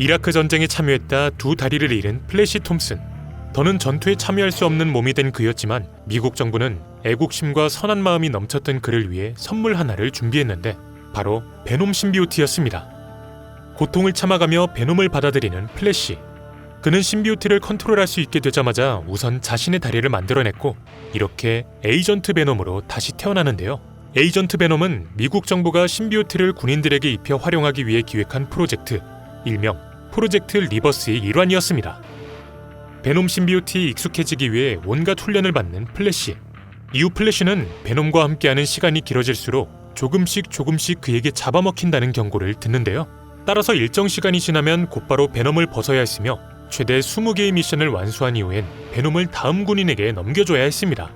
이라크 전쟁에 참여했다 두 다리를 잃은 플래시 톰슨. 더는 전투에 참여할 수 없는 몸이 된 그였지만 미국 정부는 애국심과 선한 마음이 넘쳤던 그를 위해 선물 하나를 준비했는데 바로 베놈 신비오티였습니다. 고통을 참아가며 베놈을 받아들이는 플래시. 그는 신비오티를 컨트롤할 수 있게 되자마자 우선 자신의 다리를 만들어냈고 이렇게 에이전트 베놈으로 다시 태어나는데요. 에이전트 베놈은 미국 정부가 신비오티를 군인들에게 입혀 활용하기 위해 기획한 프로젝트, 일명 프로젝트 리버스의 일환이었습니다. 베놈 신비오티에 익숙해지기 위해 온갖 훈련을 받는 플래시. 이후 플래시는 베놈과 함께하는 시간이 길어질수록 조금씩 그에게 잡아먹힌다는 경고를 듣는데요. 따라서 일정 시간이 지나면 곧바로 베놈을 벗어야 했으며 최대 20개의 미션을 완수한 이후엔 베놈을 다음 군인에게 넘겨줘야 했습니다.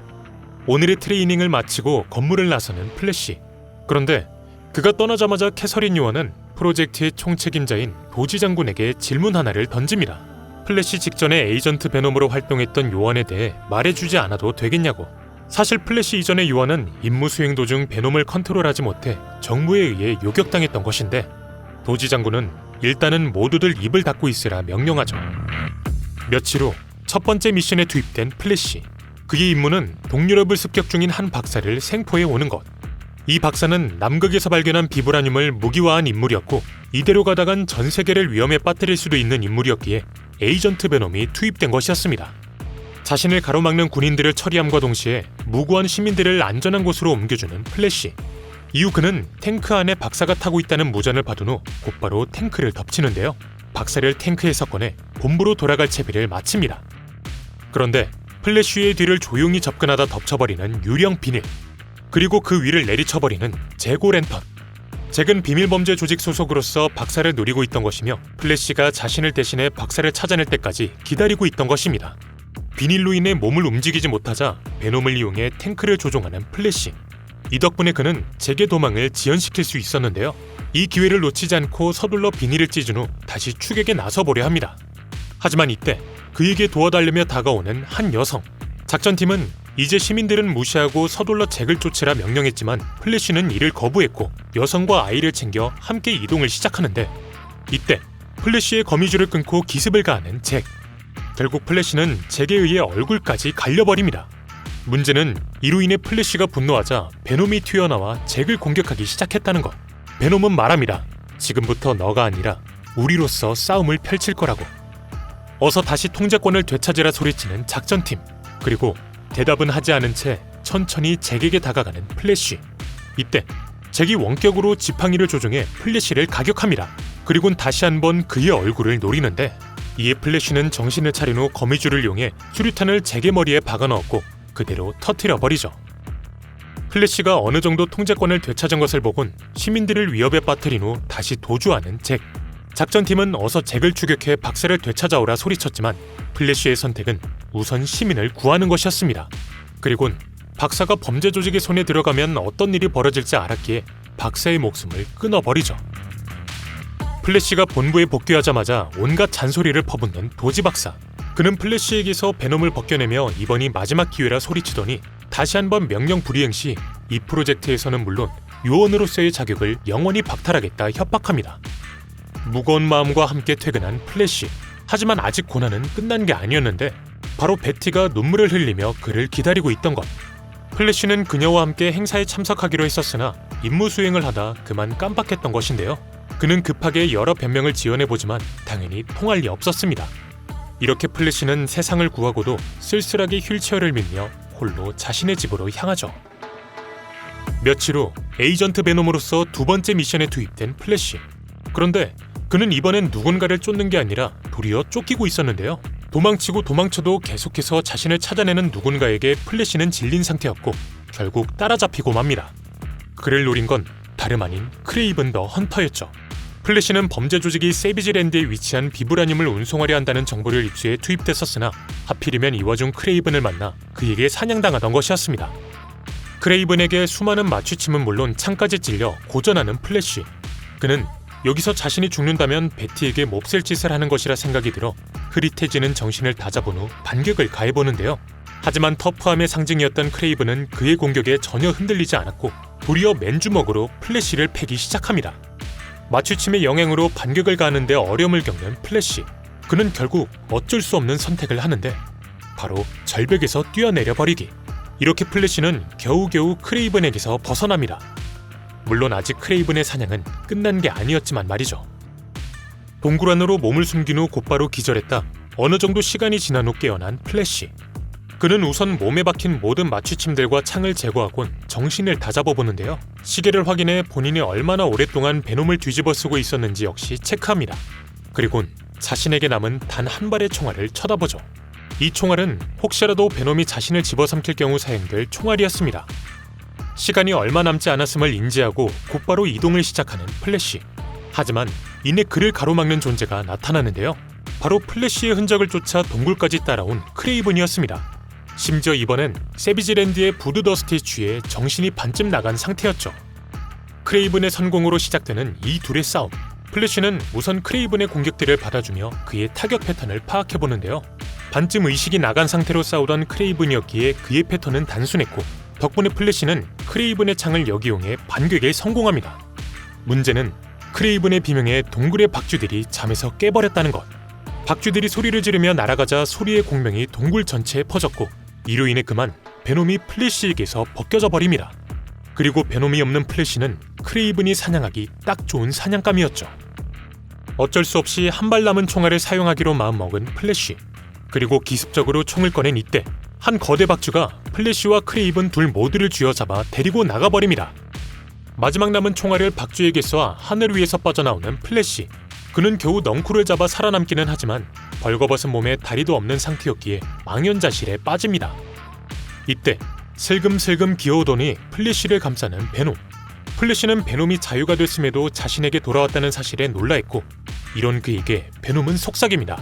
오늘의 트레이닝을 마치고 건물을 나서는 플래시. 그런데 그가 떠나자마자 캐서린 요원은 프로젝트의 총책임자인 도지 장군에게 질문 하나를 던집니다. 플래시 직전에 에이전트 베놈으로 활동했던 요원에 대해 말해주지 않아도 되겠냐고. 사실 플래시 이전의 요원은 임무 수행 도중 베놈을 컨트롤하지 못해 정부에 의해 요격당했던 것인데 도지 장군은 일단은 모두들 입을 닫고 있으라 명령하죠. 며칠 후 첫 번째 미션에 투입된 플래시. 그의 임무는 동유럽을 습격 중인 한 박사를 생포해 오는 것. 이 박사는 남극에서 발견한 비브라늄을 무기화한 인물이었고 이대로 가다간 전 세계를 위험에 빠뜨릴 수도 있는 인물이었기에 에이전트 베놈이 투입된 것이었습니다. 자신을 가로막는 군인들을 처리함과 동시에 무고한 시민들을 안전한 곳으로 옮겨주는 플래시. 이후 그는 탱크 안에 박사가 타고 있다는 무전을 받은 후 곧바로 탱크를 덮치는데요. 박사를 탱크에서 꺼내 본부로 돌아갈 채비를 마칩니다. 그런데 플래시의 뒤를 조용히 접근하다 덮쳐버리는 유령 비닐. 그리고 그 위를 내리쳐버리는 재고 랜턴. 잭은 비밀범죄 조직 소속으로서 박사를 노리고 있던 것이며 플래시가 자신을 대신해 박사를 찾아낼 때까지 기다리고 있던 것입니다. 비닐로 인해 몸을 움직이지 못하자 베놈을 이용해 탱크를 조종하는 플래시. 이 덕분에 그는 잭의 도망을 지연시킬 수 있었는데요. 이 기회를 놓치지 않고 서둘러 비닐을 찢은 후 다시 추격에 나서보려 합니다. 하지만 이때 그에게 도와달라며 다가오는 한 여성. 작전팀은 이제 시민들은 무시하고 서둘러 잭을 쫓으라 명령했지만 플래시는 이를 거부했고 여성과 아이를 챙겨 함께 이동을 시작하는데 이때 플래시의 거미줄을 끊고 기습을 가하는 잭. 결국 플래시는 잭에 의해 얼굴까지 갈려버립니다. 문제는 이로 인해 플래시가 분노하자 베놈이 튀어나와 잭을 공격하기 시작했다는 것. 베놈은 말합니다. 지금부터 너가 아니라 우리로서 싸움을 펼칠 거라고. 어서 다시 통제권을 되찾으라 소리치는 작전팀. 그리고 대답은 하지 않은 채 천천히 잭에게 다가가는 플래시. 이때 잭이 원격으로 지팡이를 조종해 플래시를 가격합니다. 그리곤 다시 한번 그의 얼굴을 노리는데 이에 플래시는 정신을 차린 후 거미줄을 이용해 수류탄을 잭의 머리에 박아넣었고 그대로 터뜨려버리죠. 플래시가 어느 정도 통제권을 되찾은 것을 보곤 시민들을 위협에 빠뜨린 후 다시 도주하는 잭. 작전팀은 어서 잭을 추격해 박사를 되찾아오라 소리쳤지만 플래시의 선택은 우선 시민을 구하는 것이었습니다. 그리곤 박사가 범죄 조직의 손에 들어가면 어떤 일이 벌어질지 알았기에 박사의 목숨을 끊어버리죠. 플래시가 본부에 복귀하자마자 온갖 잔소리를 퍼붓는 도지 박사. 그는 플래시에게서 베놈을 벗겨내며 이번이 마지막 기회라 소리치더니 다시 한번 명령 불이행 시 이 프로젝트에서는 물론 요원으로서의 자격을 영원히 박탈하겠다 협박합니다. 무거운 마음과 함께 퇴근한 플래시. 하지만 아직 고난은 끝난 게 아니었는데 바로 베티가 눈물을 흘리며 그를 기다리고 있던 것. 플래시는 그녀와 함께 행사에 참석하기로 했었으나 임무 수행을 하다 그만 깜빡했던 것인데요. 그는 급하게 여러 변명을 지어내보지만 당연히 통할 리 없었습니다. 이렇게 플래시는 세상을 구하고도 쓸쓸하게 휠체어를 밀며 홀로 자신의 집으로 향하죠. 며칠 후 에이전트 베놈으로서 두 번째 미션에 투입된 플래시. 그런데 그는 이번엔 누군가를 쫓는 게 아니라 도리어 쫓기고 있었는데요. 도망치고 도망쳐도 계속해서 자신을 찾아내는 누군가에게 플래시는 질린 상태였고 결국 따라잡히고 맙니다. 그를 노린 건 다름 아닌 크레이븐 더 헌터였죠. 플래시는 범죄 조직이 세비지랜드에 위치한 비브라늄을 운송하려 한다는 정보를 입수해 투입됐었으나 하필이면 이 와중 크레이븐을 만나 그에게 사냥당하던 것이었습니다. 크레이븐에게 수많은 마취침은 물론 창까지 찔려 고전하는 플래시. 그는 여기서 자신이 죽는다면 베티에게 몹쓸 짓을 하는 것이라 생각이 들어 흐릿해지는 정신을 다잡은 후 반격을 가해보는데요. 하지만 터프함의 상징이었던 크레이븐은 그의 공격에 전혀 흔들리지 않았고 도리어 맨주먹으로 플래시를 패기 시작합니다. 마취침의 영향으로 반격을 가하는데 어려움을 겪는 플래시. 그는 결국 어쩔 수 없는 선택을 하는데 바로 절벽에서 뛰어내려 버리기. 이렇게 플래시는 겨우겨우 크레이븐에게서 벗어납니다. 물론 아직 크레이븐의 사냥은 끝난 게 아니었지만 말이죠. 동굴 안으로 몸을 숨긴 후 곧바로 기절했다. 어느 정도 시간이 지난 후 깨어난 플래시. 그는 우선 몸에 박힌 모든 마취침들과 창을 제거하곤 정신을 다잡아보는데요. 시계를 확인해 본인이 얼마나 오랫동안 베놈을 뒤집어쓰고 있었는지 역시 체크합니다. 그리곤 자신에게 남은 단 한 발의 총알을 쳐다보죠. 이 총알은 혹시라도 베놈이 자신을 집어삼킬 경우 사용될 총알이었습니다. 시간이 얼마 남지 않았음을 인지하고 곧바로 이동을 시작하는 플래시. 하지만 이내 그를 가로막는 존재가 나타나는데요. 바로 플래시의 흔적을 쫓아 동굴까지 따라온 크레이븐이었습니다. 심지어 이번엔 세비지랜드의 부드더스트에 취해 정신이 반쯤 나간 상태였죠. 크레이븐의 선공으로 시작되는 이 둘의 싸움. 플래시는 우선 크레이븐의 공격들을 받아주며 그의 타격 패턴을 파악해보는데요. 반쯤 의식이 나간 상태로 싸우던 크레이븐이었기에 그의 패턴은 단순했고 덕분에 플래시는 크레이븐의 창을 역이용해 반격에 성공합니다. 문제는 크레이븐의 비명에 동굴의 박쥐들이 잠에서 깨버렸다는 것. 박쥐들이 소리를 지르며 날아가자 소리의 공명이 동굴 전체에 퍼졌고 이로 인해 그만 베놈이 플래시에게서 벗겨져 버립니다. 그리고 베놈이 없는 플래시는 크레이븐이 사냥하기 딱 좋은 사냥감이었죠. 어쩔 수 없이 한 발 남은 총알을 사용하기로 마음먹은 플래시. 그리고 기습적으로 총을 꺼낸 이때 한 거대 박쥐가 플래시와 크레이븐 둘 모두를 쥐어잡아 데리고 나가버립니다. 마지막 남은 총알을 박쥐에게 쏴 하늘 위에서 빠져나오는 플래시. 그는 겨우 넝쿨을 잡아 살아남기는 하지만 벌거벗은 몸에 다리도 없는 상태였기에 망연자실에 빠집니다. 이때 슬금슬금 기어오더니 플래시를 감싸는 베놈. 플래시는 베놈이 자유가 됐음에도 자신에게 돌아왔다는 사실에 놀라했고 이런 그에게 베놈은 속삭입니다.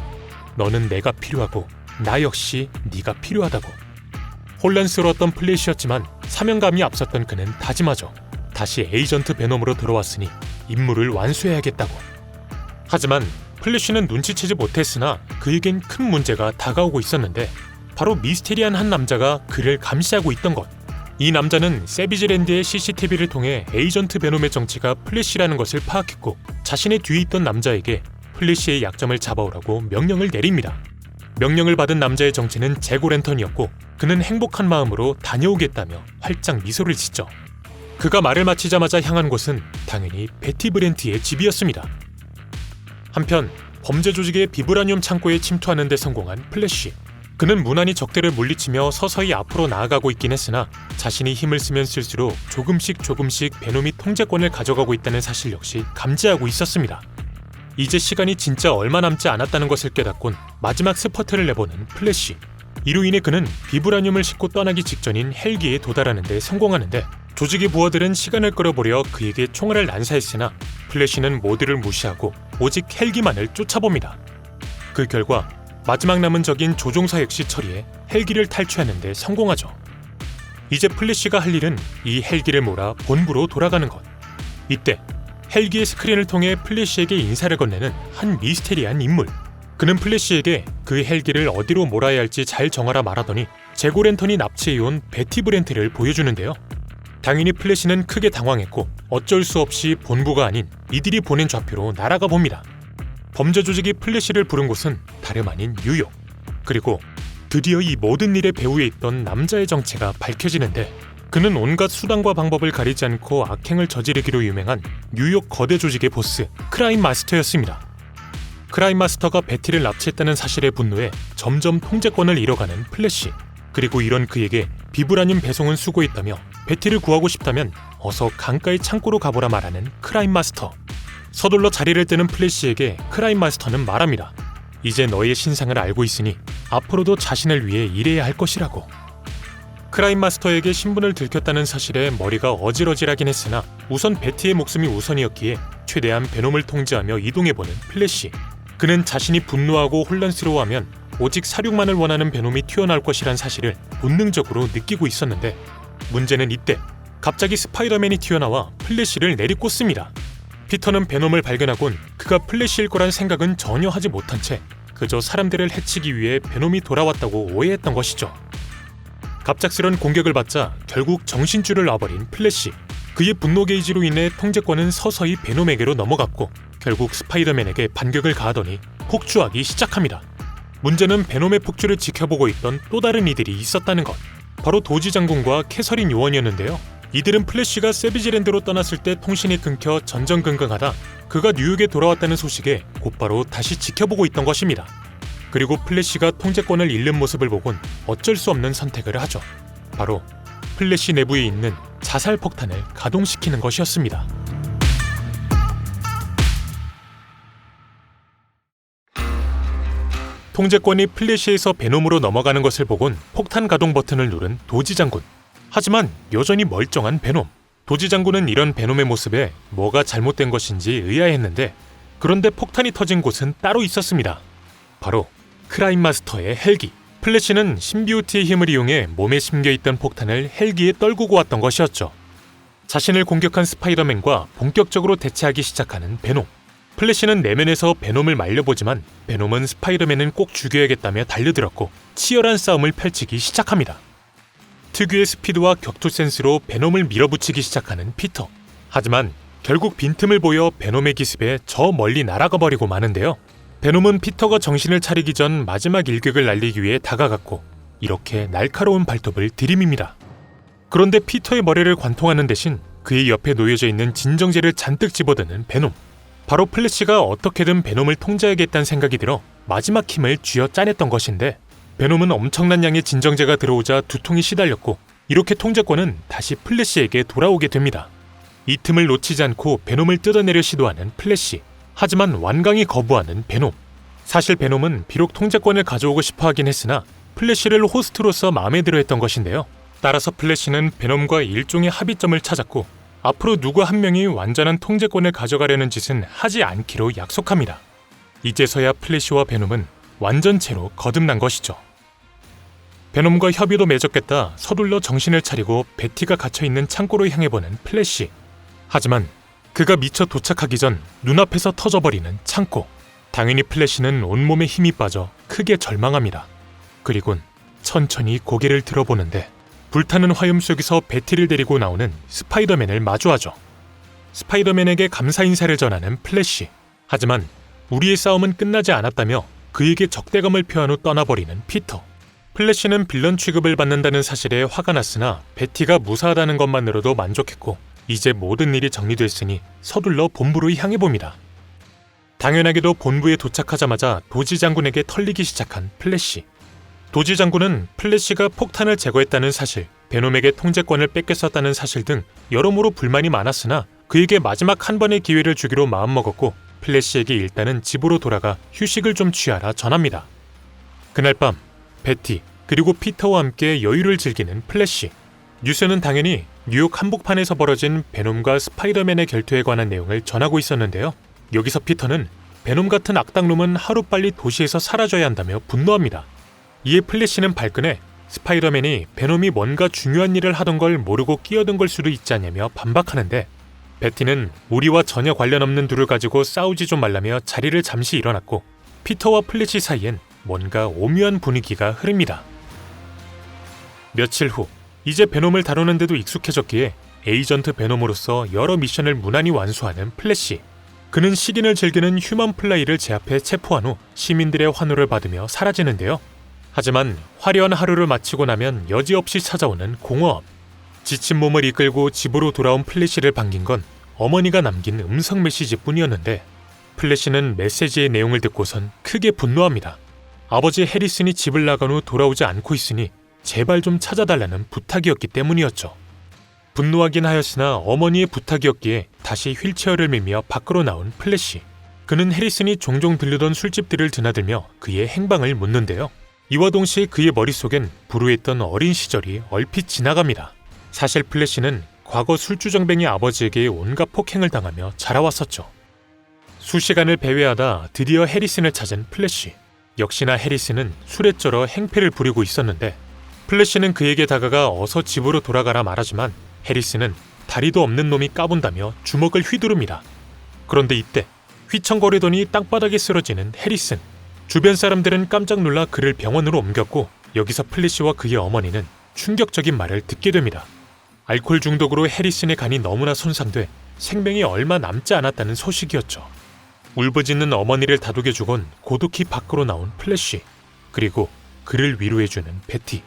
너는 내가 필요하고 나 역시 네가 필요하다고. 혼란스러웠던 플래시였지만 사명감이 앞섰던 그는 다짐하죠. 다시 에이전트 베놈으로 돌아왔으니 임무를 완수해야겠다고. 하지만 플래시는 눈치채지 못했으나 그에겐 큰 문제가 다가오고 있었는데 바로 미스테리한 한 남자가 그를 감시하고 있던 것. 이 남자는 세비지랜드의 CCTV를 통해 에이전트 베놈의 정체가 플래시라는 것을 파악했고 자신의 뒤에 있던 남자에게 플래시의 약점을 잡아오라고 명령을 내립니다. 명령을 받은 남자의 정체는 재고랜턴이었고 그는 행복한 마음으로 다녀오겠다며 활짝 미소를 짓죠. 그가 말을 마치자마자 향한 곳은 당연히 베티 브렌트의 집이었습니다. 한편 범죄 조직의 비브라늄 창고에 침투하는 데 성공한 플래시. 그는 무난히 적들을 물리치며 서서히 앞으로 나아가고 있긴 했으나 자신이 힘을 쓰면 쓸수록 조금씩 베놈이 통제권을 가져가고 있다는 사실 역시 감지하고 있었습니다. 이제 시간이 진짜 얼마 남지 않았다는 것을 깨닫곤 마지막 스퍼트를 내보는 플래시. 이로 인해 그는 비브라늄을 싣고 떠나기 직전인 헬기에 도달하는 데 성공하는데 조직의 부하들은 시간을 끌어보려 그에게 총알을 난사했으나 플래시는 모두를 무시하고 오직 헬기만을 쫓아봅니다. 그 결과 마지막 남은 적인 조종사 역시 처리해 헬기를 탈취하는 데 성공하죠. 이제 플래시가 할 일은 이 헬기를 몰아 본부로 돌아가는 것. 이때 헬기의 스크린을 통해 플래시에게 인사를 건네는 한 미스테리한 인물. 그는 플래시에게 그 헬기를 어디로 몰아야 할지 잘 정하라 말하더니 재고랜턴이 납치해온 베티 브렌트를 보여주는데요. 당연히 플래시는 크게 당황했고 어쩔 수 없이 본부가 아닌 이들이 보낸 좌표로 날아가 봅니다. 범죄 조직이 플래시를 부른 곳은 다름 아닌 뉴욕. 그리고 드디어 이 모든 일의 배후에 있던 남자의 정체가 밝혀지는데 그는 온갖 수단과 방법을 가리지 않고 악행을 저지르기로 유명한 뉴욕 거대 조직의 보스 크라임 마스터였습니다. 크라임 마스터가 베티를 납치했다는 사실에 분노해 점점 통제권을 잃어가는 플래시. 그리고 이런 그에게 비브라늄 배송은 수고했다며 베티를 구하고 싶다면 어서 강가의 창고로 가보라 말하는 크라임 마스터. 서둘러 자리를 뜨는 플래시에게 크라임 마스터는 말합니다. 이제 너의 신상을 알고 있으니 앞으로도 자신을 위해 일해야 할 것이라고. 크라임 마스터에게 신분을 들켰다는 사실에 머리가 어질어질하긴 했으나 우선 베티의 목숨이 우선이었기에 최대한 베놈을 통제하며 이동해보는 플래시. 그는 자신이 분노하고 혼란스러워하면 오직 사륙만을 원하는 베놈이 튀어나올 것이란 사실을 본능적으로 느끼고 있었는데 문제는 이때 갑자기 스파이더맨이 튀어나와 플래시를 내리꽂습니다. 피터는 베놈을 발견하곤 그가 플래시일 거란 생각은 전혀 하지 못한 채 그저 사람들을 해치기 위해 베놈이 돌아왔다고 오해했던 것이죠. 갑작스런 공격을 받자 결국 정신줄을 놔버린 플래시. 그의 분노 게이지로 인해 통제권은 서서히 베놈에게로 넘어갔고 결국 스파이더맨에게 반격을 가하더니 폭주하기 시작합니다. 문제는 베놈의 폭주를 지켜보고 있던 또 다른 이들이 있었다는 것. 바로 도지 장군과 캐서린 요원이었는데요. 이들은 플래시가 세비지랜드로 떠났을 때 통신이 끊겨 전전긍긍하다 그가 뉴욕에 돌아왔다는 소식에 곧바로 다시 지켜보고 있던 것입니다. 그리고 플래시가 통제권을 잃는 모습을 보곤 어쩔 수 없는 선택을 하죠. 바로 플래시 내부에 있는 자살 폭탄을 가동시키는 것이었습니다. 통제권이 플래시에서 베놈으로 넘어가는 것을 보곤 폭탄 가동 버튼을 누른 도지 장군. 하지만 여전히 멀쩡한 베놈. 도지 장군은 이런 베놈의 모습에 뭐가 잘못된 것인지 의아했는데 그런데 폭탄이 터진 곳은 따로 있었습니다. 바로 크라임 마스터의 헬기. 플래시는 신비우티의 힘을 이용해 몸에 심겨있던 폭탄을 헬기에 떨구고 왔던 것이었죠. 자신을 공격한 스파이더맨과 본격적으로 대치하기 시작하는 베놈. 플래시는 내면에서 베놈을 말려보지만 베놈은 스파이더맨은 꼭 죽여야겠다며 달려들었고 치열한 싸움을 펼치기 시작합니다. 특유의 스피드와 격투 센스로 베놈을 밀어붙이기 시작하는 피터. 하지만 결국 빈틈을 보여 베놈의 기습에 저 멀리 날아가 버리고 마는데요. 베놈은 피터가 정신을 차리기 전 마지막 일격을 날리기 위해 다가갔고 이렇게 날카로운 발톱을 들이밉니다. 그런데 피터의 머리를 관통하는 대신 그의 옆에 놓여져 있는 진정제를 잔뜩 집어드는 베놈. 바로 플래시가 어떻게든 베놈을 통제하겠다는 생각이 들어 마지막 힘을 쥐어짜냈던 것인데 베놈은 엄청난 양의 진정제가 들어오자 두통이 시달렸고 이렇게 통제권은 다시 플래시에게 돌아오게 됩니다. 이 틈을 놓치지 않고 베놈을 뜯어내려 시도하는 플래시. 하지만 완강히 거부하는 베놈. 사실 베놈은 비록 통제권을 가져오고 싶어 하긴 했으나 플래시를 호스트로서 마음에 들어 했던 것인데요. 따라서 플래시는 베놈과 일종의 합의점을 찾았고 앞으로 누구 한 명이 완전한 통제권을 가져가려는 짓은 하지 않기로 약속합니다. 이제서야 플래시와 베놈은 완전체로 거듭난 것이죠. 베놈과 협의도 맺었겠다 서둘러 정신을 차리고 베티가 갇혀있는 창고로 향해보는 플래시. 하지만 그가 미처 도착하기 전 눈앞에서 터져버리는 창고. 당연히 플래시는 온몸에 힘이 빠져 크게 절망합니다. 그리곤 천천히 고개를 들어보는데 불타는 화염 속에서 베티를 데리고 나오는 스파이더맨을 마주하죠. 스파이더맨에게 감사 인사를 전하는 플래시. 하지만 우리의 싸움은 끝나지 않았다며 그에게 적대감을 표한 후 떠나버리는 피터. 플래시는 빌런 취급을 받는다는 사실에 화가 났으나 베티가 무사하다는 것만으로도 만족했고 이제 모든 일이 정리됐으니 서둘러 본부로 향해봅니다. 당연하게도 본부에 도착하자마자 도지 장군에게 털리기 시작한 플래시. 도지 장군은 플래시가 폭탄을 제거했다는 사실, 베놈에게 통제권을 뺏겼었다는 사실 등 여러모로 불만이 많았으나 그에게 마지막 한 번의 기회를 주기로 마음먹었고 플래시에게 일단은 집으로 돌아가 휴식을 좀 취하라 전합니다. 그날 밤 베티 그리고 피터와 함께 여유를 즐기는 플래시. 뉴스는 당연히 뉴욕 한복판에서 벌어진 베놈과 스파이더맨의 결투에 관한 내용을 전하고 있었는데요. 여기서 피터는 베놈 같은 악당놈은 하루빨리 도시에서 사라져야 한다며 분노합니다. 이에 플래시는 발끈해 스파이더맨이 베놈이 뭔가 중요한 일을 하던 걸 모르고 끼어든 걸 수도 있지 않냐며 반박하는데 베티는 우리와 전혀 관련 없는 둘을 가지고 싸우지 좀 말라며 자리를 잠시 일어났고 피터와 플래시 사이엔 뭔가 오묘한 분위기가 흐릅니다. 며칠 후 이제 베놈을 다루는데도 익숙해졌기에 에이전트 베놈으로서 여러 미션을 무난히 완수하는 플래시. 그는 시긴을 즐기는 휴먼 플라이를 제 앞에 체포한 후 시민들의 환호를 받으며 사라지는데요. 하지만 화려한 하루를 마치고 나면 여지없이 찾아오는 공허함. 지친 몸을 이끌고 집으로 돌아온 플래시를 반긴 건 어머니가 남긴 음성 메시지뿐이었는데 플래시는 메시지의 내용을 듣고선 크게 분노합니다. 아버지 해리슨이 집을 나간 후 돌아오지 않고 있으니 제발 좀 찾아달라는 부탁이었기 때문이었죠. 분노하긴 하였으나 어머니의 부탁이었기에 다시 휠체어를 밀며 밖으로 나온 플래시. 그는 해리슨이 종종 들르던 술집들을 드나들며 그의 행방을 묻는데요. 이와 동시에 그의 머릿속엔 불우했던 어린 시절이 얼핏 지나갑니다. 사실 플래시는 과거 술주정뱅이 아버지에게 온갖 폭행을 당하며 자라왔었죠. 수시간을 배회하다 드디어 해리슨을 찾은 플래시. 역시나 해리슨은 술에 쩔어 행패를 부리고 있었는데 플래시는 그에게 다가가 어서 집으로 돌아가라 말하지만 해리슨은 다리도 없는 놈이 까본다며 주먹을 휘두릅니다. 그런데 이때 휘청거리더니 땅바닥에 쓰러지는 해리슨. 주변 사람들은 깜짝 놀라 그를 병원으로 옮겼고 여기서 플래시와 그의 어머니는 충격적인 말을 듣게 됩니다. 알코올 중독으로 해리슨의 간이 너무나 손상돼 생명이 얼마 남지 않았다는 소식이었죠. 울부짖는 어머니를 다독여주곤 고독히 밖으로 나온 플래시, 그리고 그를 위로해주는 베티.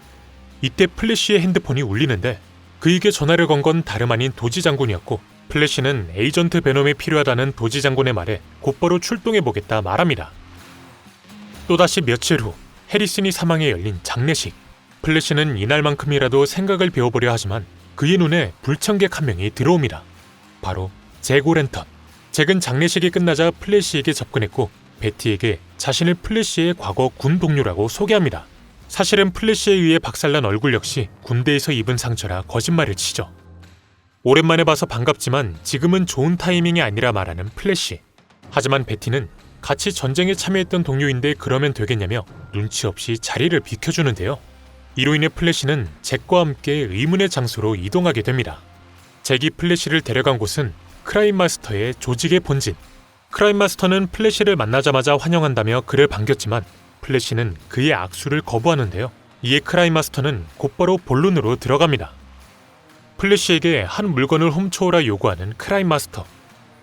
이때 플래시의 핸드폰이 울리는데 그에게 전화를 건 건 다름 아닌 도지 장군이었고, 플래시는 에이전트 베놈이 필요하다는 도지 장군의 말에 곧바로 출동해보겠다 말합니다. 또다시 며칠 후 해리슨이 사망에 열린 장례식. 플래시는 이날만큼이라도 생각을 배워보려 하지만 그의 눈에 불청객 한 명이 들어옵니다. 바로 잭 오랜턴. 잭은 장례식이 끝나자 플래시에게 접근했고 베티에게 자신을 플래시의 과거 군 동료라고 소개합니다. 사실은 플래시에 의해 박살난 얼굴 역시 군대에서 입은 상처라 거짓말을 치죠. 오랜만에 봐서 반갑지만 지금은 좋은 타이밍이 아니라 말하는 플래시. 하지만 베티는 같이 전쟁에 참여했던 동료인데 그러면 되겠냐며 눈치 없이 자리를 비켜주는데요. 이로 인해 플래시는 잭과 함께 의문의 장소로 이동하게 됩니다. 잭이 플래시를 데려간 곳은 크라임 마스터의 조직의 본진. 크라임 마스터는 플래시를 만나자마자 환영한다며 그를 반겼지만 플래시는 그의 악수를 거부하는데요. 이에 크라임 마스터는 곧바로 본론으로 들어갑니다. 플래시에게 한 물건을 훔쳐오라 요구하는 크라임 마스터.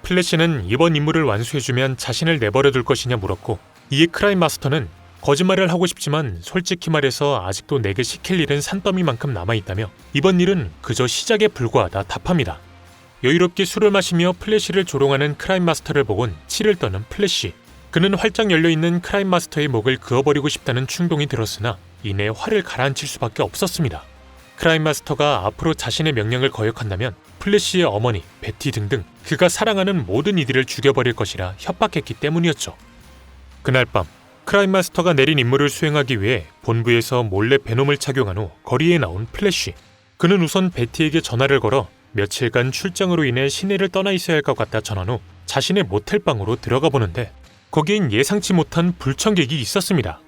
플래시는 이번 임무를 완수해주면 자신을 내버려둘 것이냐 물었고, 이에 크라임 마스터는 거짓말을 하고 싶지만 솔직히 말해서 아직도 내게 시킬 일은 산더미만큼 남아있다며 이번 일은 그저 시작에 불과하다 답합니다. 여유롭게 술을 마시며 플래시를 조롱하는 크라임 마스터를 보곤 치를 떠는 플래시. 그는 활짝 열려있는 크라임 마스터의 목을 그어버리고 싶다는 충동이 들었으나 이내 화를 가라앉힐 수밖에 없었습니다. 크라임 마스터가 앞으로 자신의 명령을 거역한다면 플래시의 어머니, 베티 등등 그가 사랑하는 모든 이들을 죽여버릴 것이라 협박했기 때문이었죠. 그날 밤 크라임 마스터가 내린 임무를 수행하기 위해 본부에서 몰래 베놈을 착용한 후 거리에 나온 플래시. 그는 우선 베티에게 전화를 걸어 며칠간 출장으로 인해 시내를 떠나 있어야 할 것 같다 전한 후 자신의 모텔방으로 들어가 보는데 거기엔 예상치 못한 불청객이 있었습니다.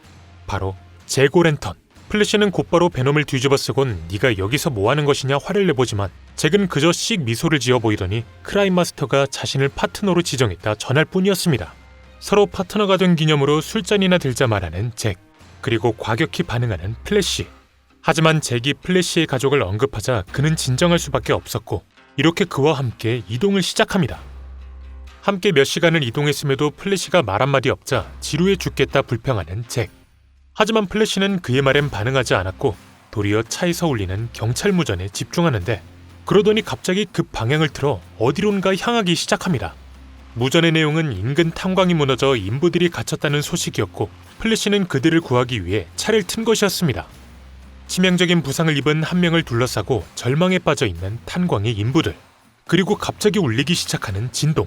바로 잭 오랜턴. 플래시는 곧바로 베놈을 뒤집어쓰곤 네가 여기서 뭐하는 것이냐 화를 내보지만 잭은 그저 씩 미소를 지어 보이더니 크라임 마스터가 자신을 파트너로 지정했다 전할 뿐이었습니다. 서로 파트너가 된 기념으로 술잔이나 들자 말하는 잭, 그리고 과격히 반응하는 플래시. 하지만 잭이 플래시의 가족을 언급하자 그는 진정할 수밖에 없었고 이렇게 그와 함께 이동을 시작합니다. 함께 몇 시간을 이동했음에도 플래시가 말 한마디 없자 지루해 죽겠다 불평하는 잭. 하지만 플래시는 그의 말엔 반응하지 않았고 도리어 차에서 울리는 경찰 무전에 집중하는데 그러더니 갑자기 급 방향을 틀어 어디론가 향하기 시작합니다. 무전의 내용은 인근 탄광이 무너져 인부들이 갇혔다는 소식이었고 플래시는 그들을 구하기 위해 차를 튼 것이었습니다. 치명적인 부상을 입은 한 명을 둘러싸고 절망에 빠져 있는 탄광의 인부들, 그리고 갑자기 울리기 시작하는 진동.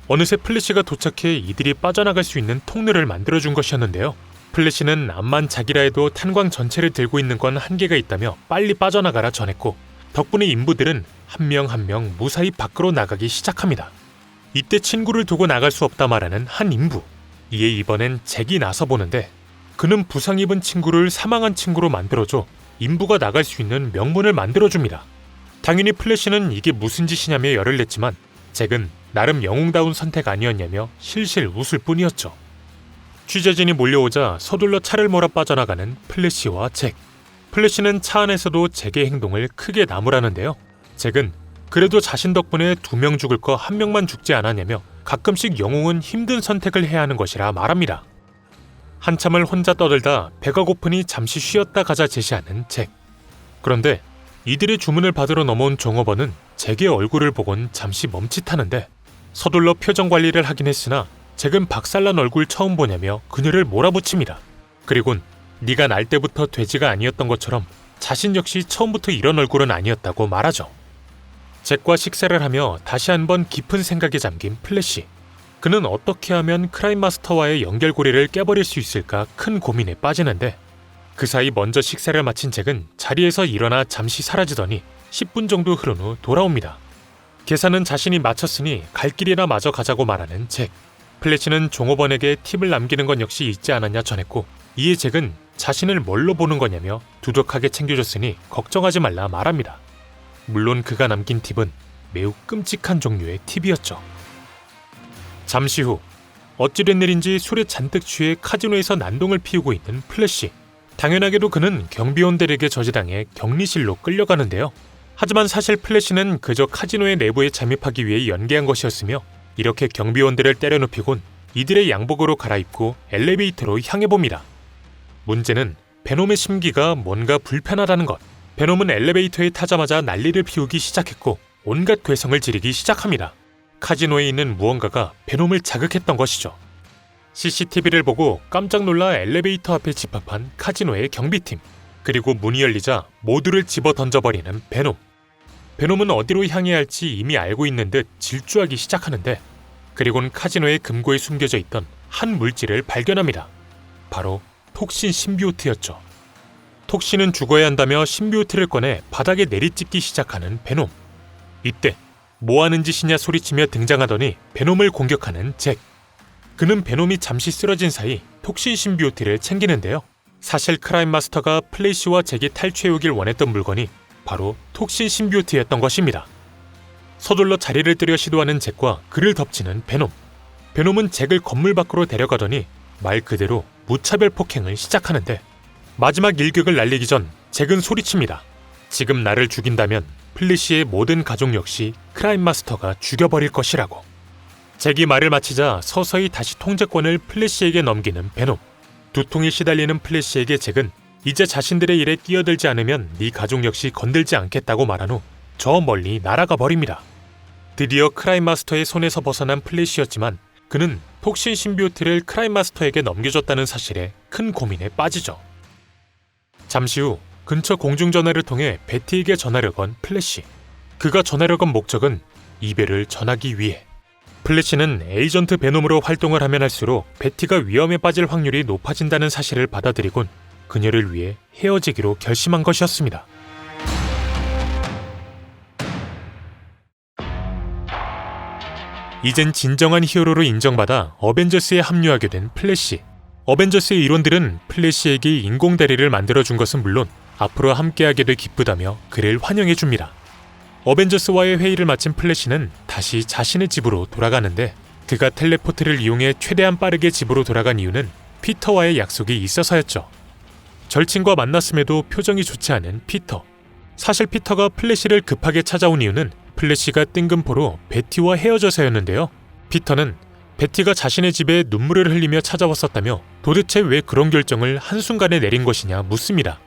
어느새 플래시가 도착해 이들이 빠져나갈 수 있는 통로를 만들어준 것이었는데요. 플래시는 암만 자기라 해도 탄광 전체를 들고 있는 건 한계가 있다며 빨리 빠져나가라 전했고 덕분에 인부들은 한 명 한 명 무사히 밖으로 나가기 시작합니다. 이때 친구를 두고 나갈 수 없다 말하는 한 인부. 이에 이번엔 잭이 나서보는데 그는 부상 입은 친구를 사망한 친구로 만들어줘 인부가 나갈 수 있는 명분을 만들어줍니다. 당연히 플래시는 이게 무슨 짓이냐며 열을 냈지만 잭은 나름 영웅다운 선택 아니었냐며 실실 웃을 뿐이었죠. 취재진이 몰려오자 서둘러 차를 몰아 빠져나가는 플래시와 잭. 플래시는 차 안에서도 잭의 행동을 크게 나무라는데요. 잭은 그래도 자신 덕분에 2명 죽을 거 1명만 죽지 않았냐며 가끔씩 영웅은 힘든 선택을 해야 하는 것이라 말합니다. 한참을 혼자 떠들다 배가 고프니 잠시 쉬었다 가자 제시하는 잭. 그런데 이들의 주문을 받으러 넘어온 종업원은 잭의 얼굴을 보곤 잠시 멈칫하는데 서둘러 표정 관리를 하긴 했으나 잭은 박살난 얼굴 처음 보냐며 그녀를 몰아붙입니다. 그리곤 네가 날 때부터 돼지가 아니었던 것처럼 자신 역시 처음부터 이런 얼굴은 아니었다고 말하죠. 잭과 식사를 하며 다시 한번 깊은 생각에 잠긴 플래시. 그는 어떻게 하면 크라임 마스터와의 연결고리를 깨버릴 수 있을까 큰 고민에 빠지는데 그 사이 먼저 식사를 마친 잭은 자리에서 일어나 잠시 사라지더니 10분 정도 흐른 후 돌아옵니다. 계산은 자신이 마쳤으니 갈 길이나 마저 가자고 말하는 잭. 플래시는 종업원에게 팁을 남기는 건 역시 잊지 않았냐 전했고 이에 잭은 자신을 뭘로 보는 거냐며 두둑하게 챙겨줬으니 걱정하지 말라 말합니다. 물론 그가 남긴 팁은 매우 끔찍한 종류의 팁이었죠. 잠시 후 어찌된 일인지 술에 잔뜩 취해 카지노에서 난동을 피우고 있는 플래시. 당연하게도 그는 경비원들에게 저지당해 격리실로 끌려가는데요. 하지만 사실 플래시는 그저 카지노의 내부에 잠입하기 위해 연계한 것이었으며 이렇게 경비원들을 때려눕히곤 이들의 양복으로 갈아입고 엘리베이터로 향해봅니다. 문제는 베놈의 심기가 뭔가 불편하다는 것. 베놈은 엘리베이터에 타자마자 난리를 피우기 시작했고 온갖 괴성을 지르기 시작합니다. 카지노에 있는 무언가가 베놈을 자극했던 것이죠. CCTV를 보고 깜짝 놀라 엘리베이터 앞에 집합한 카지노의 경비팀, 그리고 문이 열리자 모두를 집어 던져버리는 베놈. 베놈은 어디로 향해야 할지 이미 알고 있는 듯 질주하기 시작하는데, 그리곤 카지노의 금고에 숨겨져 있던 한 물질을 발견합니다. 바로 톡신 심비오트였죠. 톡신은 죽어야 한다며 심비오트를 꺼내 바닥에 내리찍기 시작하는 베놈. 이때 뭐하는 짓이냐 소리치며 등장하더니 베놈을 공격하는 잭. 그는 베놈이 잠시 쓰러진 사이 톡신 심비오트를 챙기는데요. 사실 크라임 마스터가 플래시와 잭이 탈취해오길 원했던 물건이 바로 톡신 심비오트였던 것입니다. 서둘러 자리를 뜨려 시도하는 잭과 그를 덮치는 베놈. 베놈은 잭을 건물 밖으로 데려가더니 말 그대로 무차별 폭행을 시작하는데, 마지막 일격을 날리기 전 잭은 소리칩니다. 지금 나를 죽인다면 플래시의 모든 가족 역시 크라임 마스터가 죽여버릴 것이라고. 잭이 말을 마치자 서서히 다시 통제권을 플래시에게 넘기는 베놈. 두통에 시달리는 플래시에게 잭은 이제 자신들의 일에 끼어들지 않으면 네 가족 역시 건들지 않겠다고 말한 후 저 멀리 날아가 버립니다. 드디어 크라임 마스터의 손에서 벗어난 플래시였지만 그는 톡신 심비오트를 크라임 마스터에게 넘겨줬다는 사실에 큰 고민에 빠지죠. 잠시 후 근처 공중전화를 통해 베티에게 전화를 건 플래시. 그가 전화를 건 목적은 이별을 전하기 위해. 플래시는 에이전트 베놈으로 활동을 하면 할수록 베티가 위험에 빠질 확률이 높아진다는 사실을 받아들이곤 그녀를 위해 헤어지기로 결심한 것이었습니다. 이젠 진정한 히어로로 인정받아 어벤져스에 합류하게 된 플래시. 어벤져스의 일원들은 플래시에게 인공다리를 만들어준 것은 물론 앞으로 함께하게 돼 기쁘다며 그를 환영해줍니다. 어벤져스와의 회의를 마친 플래시는 다시 자신의 집으로 돌아가는데, 그가 텔레포트를 이용해 최대한 빠르게 집으로 돌아간 이유는 피터와의 약속이 있어서였죠. 절친과 만났음에도 표정이 좋지 않은 피터. 사실 피터가 플래시를 급하게 찾아온 이유는 플래시가 뜬금포로 베티와 헤어져서였는데요. 피터는 베티가 자신의 집에 눈물을 흘리며 찾아왔었다며 도대체 왜 그런 결정을 한순간에 내린 것이냐 묻습니다.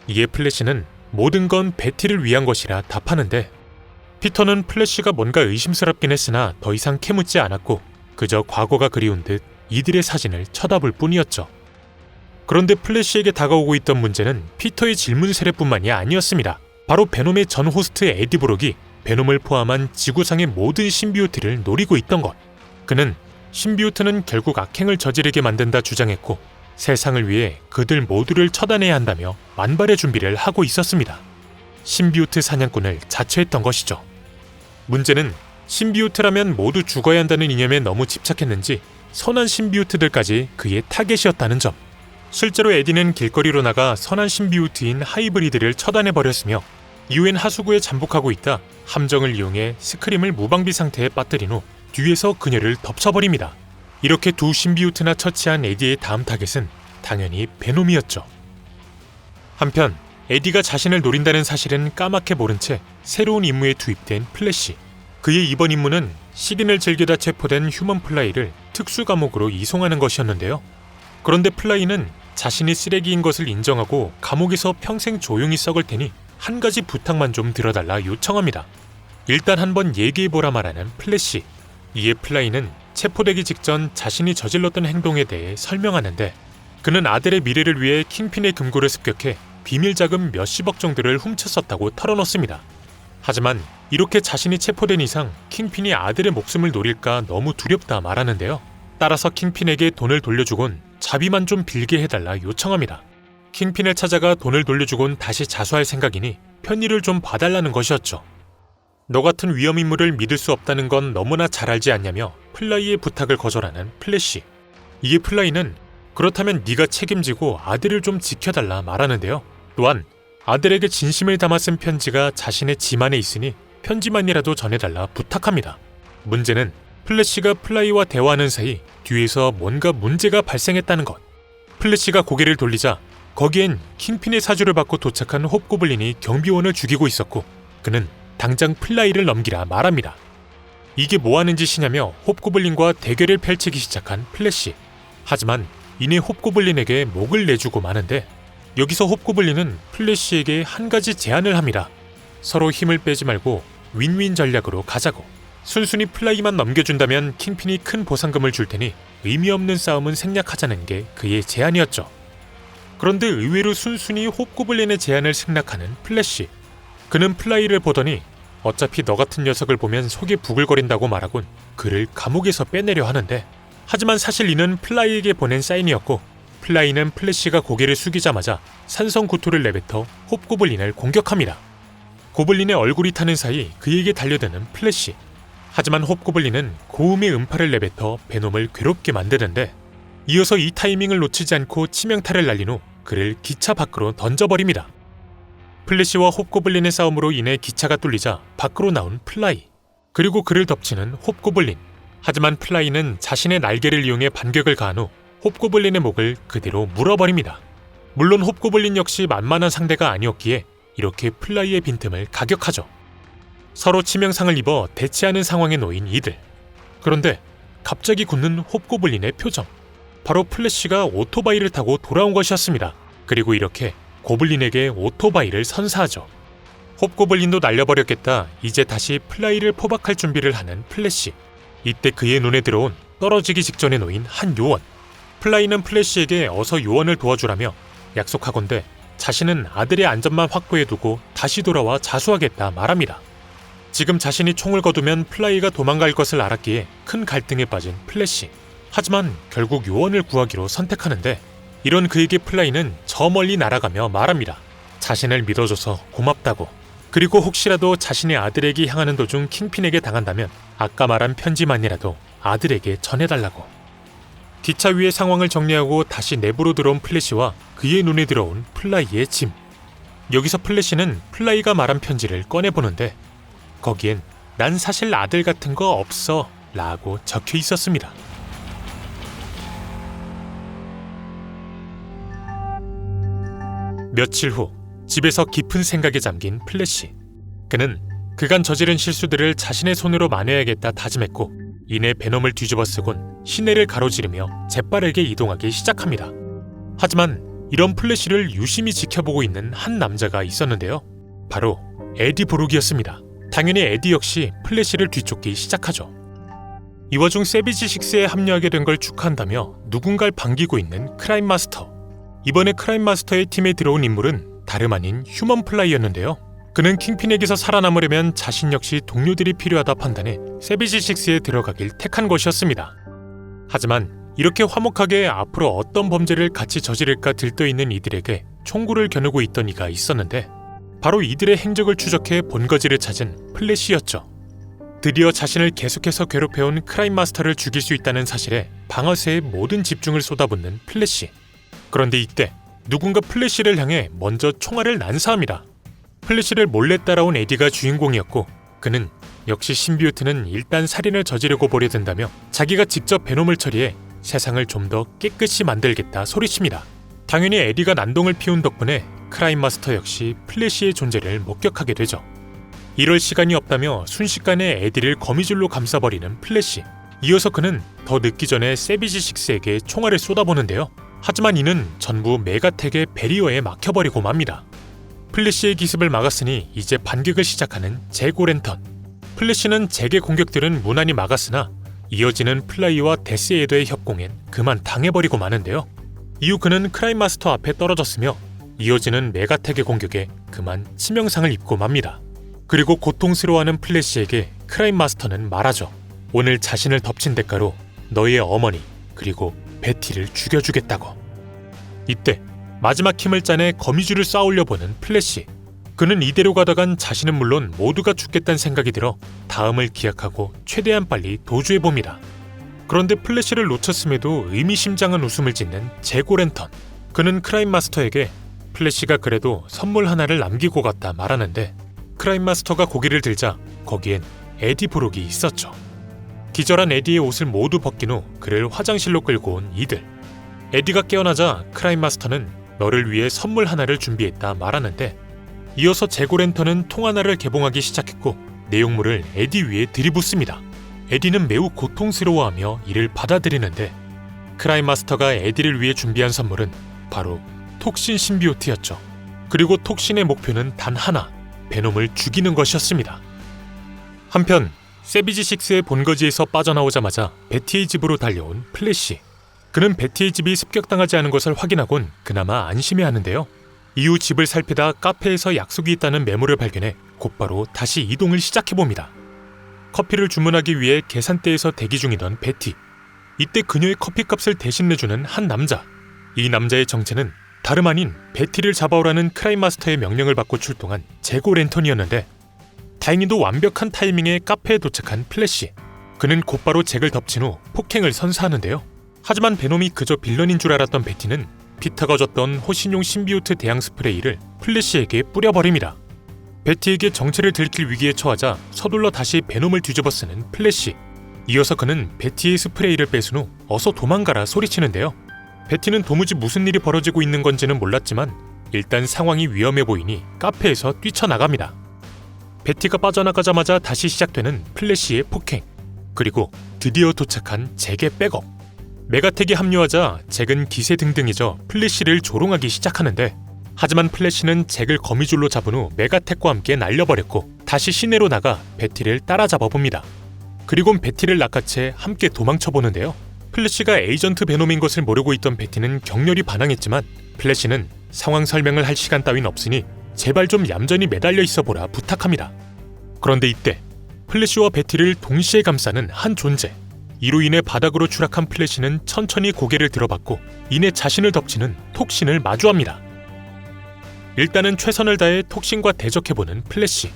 이에 플래시는 모든 건 베티를 위한 것이라 답하는데, 피터는 플래시가 뭔가 의심스럽긴 했으나 더 이상 캐묻지 않았고 그저 과거가 그리운 듯 이들의 사진을 쳐다볼 뿐이었죠. 그런데 플래시에게 다가오고 있던 문제는 피터의 질문 세례뿐만이 아니었습니다. 바로 베놈의 전 호스트 에디 브록이 베놈을 포함한 지구상의 모든 심비오트를 노리고 있던 것. 그는 심비오트는 결국 악행을 저지르게 만든다 주장했고 세상을 위해 그들 모두를 처단해야 한다며 만발의 준비를 하고 있었습니다. 심비오트 사냥꾼을 자처했던 것이죠. 문제는 심비오트라면 모두 죽어야 한다는 이념에 너무 집착했는지 선한 심비오트들까지 그의 타겟이었다는 점. 실제로 에디는 길거리로 나가 선한 심비오트인 하이브리드를 처단해버렸으며 이후엔 하수구에 잠복하고 있다 함정을 이용해 스크림을 무방비 상태에 빠뜨린 후 뒤에서 그녀를 덮쳐버립니다. 이렇게 두 심비오트나 처치한 에디의 다음 타겟은 당연히 베놈이었죠. 한편 에디가 자신을 노린다는 사실은 까맣게 모른 채 새로운 임무에 투입된 플래시. 그의 이번 임무는 시린을 즐기다 체포된 휴먼 플라이를 특수 감옥으로 이송하는 것이었는데요. 그런데 플라이는 자신이 쓰레기인 것을 인정하고 감옥에서 평생 조용히 썩을 테니 한 가지 부탁만 좀 들어달라 요청합니다. 일단 한번 얘기해보라 말하는 플래시. 이에 플라이는 체포되기 직전 자신이 저질렀던 행동에 대해 설명하는데, 그는 아들의 미래를 위해 킹핀의 금고를 습격해 비밀 자금 몇십억 정도를 훔쳤었다고 털어놓습니다. 하지만 이렇게 자신이 체포된 이상 킹핀이 아들의 목숨을 노릴까 너무 두렵다 말하는데요. 따라서 킹핀에게 돈을 돌려주곤 자비만 좀 빌게 해달라 요청합니다. 킹핀을 찾아가 돈을 돌려주곤 다시 자수할 생각이니 편의를 좀 봐달라는 것이었죠. 너 같은 위험인물을 믿을 수 없다는 건 너무나 잘 알지 않냐며 플라이의 부탁을 거절하는 플래시. 이에 플라이는 그렇다면 네가 책임지고 아들을 좀 지켜달라 말하는데요. 또한 아들에게 진심을 담아 쓴 편지가 자신의 짐 안에 있으니 편지만이라도 전해달라 부탁합니다. 문제는 플래시가 플라이와 대화하는 사이 뒤에서 뭔가 문제가 발생했다는 것. 플래시가 고개를 돌리자 거기엔 킹핀의 사주를 받고 도착한 홉고블린이 경비원을 죽이고 있었고, 그는 당장 플라이를 넘기라 말합니다. 이게 뭐하는 짓이냐며 홉고블린과 대결을 펼치기 시작한 플래시. 하지만 이내 홉고블린에게 목을 내주고 마는데 여기서 홉고블린은 플래시에게 한 가지 제안을 합니다. 서로 힘을 빼지 말고 윈윈 전략으로 가자고. 순순히 플라이만 넘겨준다면 킹핀이 큰 보상금을 줄 테니 의미 없는 싸움은 생략하자는 게 그의 제안이었죠. 그런데 의외로 순순히 홉고블린의 제안을 승낙하는 플래시. 그는 플라이를 보더니 어차피 너 같은 녀석을 보면 속이 부글거린다고 말하곤 그를 감옥에서 빼내려 하는데, 하지만 사실 이는 플라이에게 보낸 사인이었고 플라이는 플래시가 고개를 숙이자마자 산성구토를 내뱉어 홉고블린을 공격합니다. 고블린의 얼굴이 타는 사이 그에게 달려드는 플래시. 하지만 홉고블린은 고음의 음파를 내뱉어 베놈을 괴롭게 만드는데, 이어서 이 타이밍을 놓치지 않고 치명타를 날린 후 그를 기차 밖으로 던져버립니다. 플래시와 홉고블린의 싸움으로 인해 기차가 뚫리자 밖으로 나온 플라이, 그리고 그를 덮치는 홉고블린. 하지만 플라이는 자신의 날개를 이용해 반격을 가한 후 홉고블린의 목을 그대로 물어버립니다. 물론 홉고블린 역시 만만한 상대가 아니었기에 이렇게 플라이의 빈틈을 가격하죠. 서로 치명상을 입어 대치하는 상황에 놓인 이들. 그런데 갑자기 굳는 홉고블린의 표정. 바로 플래시가 오토바이를 타고 돌아온 것이었습니다. 그리고 이렇게 고블린에게 오토바이를 선사하죠. 홉고블린도 날려버렸겠다. 이제 다시 플라이를 포박할 준비를 하는 플래시. 이때 그의 눈에 들어온 떨어지기 직전에 놓인 한 요원. 플라이는 플래시에게 어서 요원을 도와주라며 약속하건대 자신은 아들의 안전만 확보해두고 다시 돌아와 자수하겠다 말합니다. 지금 자신이 총을 거두면 플라이가 도망갈 것을 알았기에 큰 갈등에 빠진 플래시. 하지만 결국 요원을 구하기로 선택하는데, 이런 그에게 플라이는 저 멀리 날아가며 말합니다. 자신을 믿어줘서 고맙다고. 그리고 혹시라도 자신의 아들에게 향하는 도중 킹핀에게 당한다면 아까 말한 편지만이라도 아들에게 전해달라고. 기차 위의 상황을 정리하고 다시 내부로 들어온 플래시와 그의 눈에 들어온 플라이의 짐. 여기서 플래시는 플라이가 말한 편지를 꺼내보는데 거기엔 난 사실 아들 같은 거 없어 라고 적혀 있었습니다. 며칠 후 집에서 깊은 생각에 잠긴 플래시. 그는 그간 저지른 실수들을 자신의 손으로 만회해야겠다 다짐했고 이내 베놈을 뒤집어쓰곤 시내를 가로지르며 재빠르게 이동하기 시작합니다. 하지만 이런 플래시를 유심히 지켜보고 있는 한 남자가 있었는데요. 바로 에디 브룩이었습니다. 당연히 에디 역시 플래시를 뒤쫓기 시작하죠. 이 와중 세비지 6에 합류하게 된 걸 축하한다며 누군가를 반기고 있는 크라임 마스터. 이번에 크라임 마스터의 팀에 들어온 인물은 다름 아닌 휴먼 플라이였는데요. 그는 킹핀에게서 살아남으려면 자신 역시 동료들이 필요하다 판단해 세비지 6에 들어가길 택한 것이었습니다. 하지만 이렇게 화목하게 앞으로 어떤 범죄를 같이 저지를까 들떠있는 이들에게 총구를 겨누고 있던 이가 있었는데 바로 이들의 행적을 추적해 본거지를 찾은 플래시였죠. 드디어 자신을 계속해서 괴롭혀온 크라임 마스터를 죽일 수 있다는 사실에 방아쇠에 모든 집중을 쏟아붓는 플래시. 그런데 이때 누군가 플래시를 향해 먼저 총알을 난사합니다. 플래시를 몰래 따라온 에디가 주인공이었고 그는 역시 신비우트는 일단 살인을 저지르고 보려 든다며 자기가 직접 베놈을 처리해 세상을 좀 더 깨끗이 만들겠다 소리칩니다. 당연히 에디가 난동을 피운 덕분에 크라임 마스터 역시 플래시의 존재를 목격하게 되죠. 이럴 시간이 없다며 순식간에 에디를 거미줄로 감싸버리는 플래시. 이어서 그는 더 늦기 전에 세비지 6에게 총알을 쏟아보는데요. 하지만 이는 전부 메가텍의 베리어에 막혀버리고 맙니다. 플래시의 기습을 막았으니 이제 반격을 시작하는 재고 랜턴. 플래시는 잭의 공격들은 무난히 막았으나 이어지는 플라이와 데스에더의 협공엔 그만 당해버리고 마는데요. 이후 그는 크라임 마스터 앞에 떨어졌으며 이어지는 메가텍의 공격에 그만 치명상을 입고 맙니다. 그리고 고통스러워하는 플래시에게 크라임 마스터는 말하죠. 오늘 자신을 덮친 대가로 너의 어머니 그리고 베티를 죽여주겠다고. 이때 마지막 힘을 짜내 거미줄을 쌓으려 보는 플래시. 그는 이대로 가다간 자신은 물론 모두가 죽겠다는 생각이 들어 다음을 기약하고 최대한 빨리 도주해봅니다. 그런데 플래시를 놓쳤음에도 의미심장한 웃음을 짓는 재고 랜턴. 그는 크라임 마스터에게 플래시가 그래도 선물 하나를 남기고 갔다 말하는데 크라임 마스터가 고개를 들자 거기엔 에디 브룩이 있었죠. 기절한 에디의 옷을 모두 벗긴 후 그를 화장실로 끌고 온 이들. 에디가 깨어나자 크라임 마스터는 너를 위해 선물 하나를 준비했다 말하는데 이어서 잭오랜턴은 통 하나를 개봉하기 시작했고 내용물을 에디 위에 들이붓습니다. 에디는 매우 고통스러워하며 이를 받아들이는데 크라임 마스터가 에디를 위해 준비한 선물은 바로 톡신 신비오트였죠. 그리고 톡신의 목표는 단 하나, 베놈을 죽이는 것이었습니다. 한편 세비지6의 본거지에서 빠져나오자마자 베티의 집으로 달려온 플래시. 그는 베티의 집이 습격당하지 않은 것을 확인하곤 그나마 안심해하는데요. 이후 집을 살피다 카페에서 약속이 있다는 메모를 발견해 곧바로 다시 이동을 시작해봅니다. 커피를 주문하기 위해 계산대에서 대기 중이던 베티. 이때 그녀의 커피값을 대신 내주는 한 남자. 이 남자의 정체는 다름 아닌 베티를 잡아오라는 크라임 마스터의 명령을 받고 출동한 잭오랜턴이었는데 다행히도 완벽한 타이밍에 카페에 도착한 플래시. 그는 곧바로 잭을 덮친 후 폭행을 선사하는데요. 하지만 베놈이 그저 빌런인 줄 알았던 베티는 피터가 줬던 호신용 신비오트 대양 스프레이를 플래시에게 뿌려버립니다. 베티에게 정체를 들킬 위기에 처하자 서둘러 다시 베놈을 뒤집어 쓰는 플래시. 이어서 그는 베티의 스프레이를 뺏은 후 어서 도망가라 소리치는데요. 베티는 도무지 무슨 일이 벌어지고 있는 건지는 몰랐지만 일단 상황이 위험해 보이니 카페에서 뛰쳐나갑니다. 베티가 빠져나가자마자 다시 시작되는 플래시의 폭행. 그리고 드디어 도착한 잭의 백업. 메가텍이 합류하자 잭은 기세등등해져 플래시를 조롱하기 시작하는데 하지만 플래시는 잭을 거미줄로 잡은 후 메가텍과 함께 날려버렸고 다시 시내로 나가 베티를 따라잡아봅니다. 그리곤 베티를 낚아채 함께 도망쳐보는데요. 플래시가 에이전트 베놈인 것을 모르고 있던 베티는 격렬히 반항했지만 플래시는 상황 설명을 할 시간 따윈 없으니 제발 좀 얌전히 매달려 있어보라 부탁합니다. 그런데 이때 플래시와 베티를 동시에 감싸는 한 존재. 이로 인해 바닥으로 추락한 플래시는 천천히 고개를 들어봤고 이내 자신을 덮치는 톡신을 마주합니다. 일단은 최선을 다해 톡신과 대적해보는 플래시.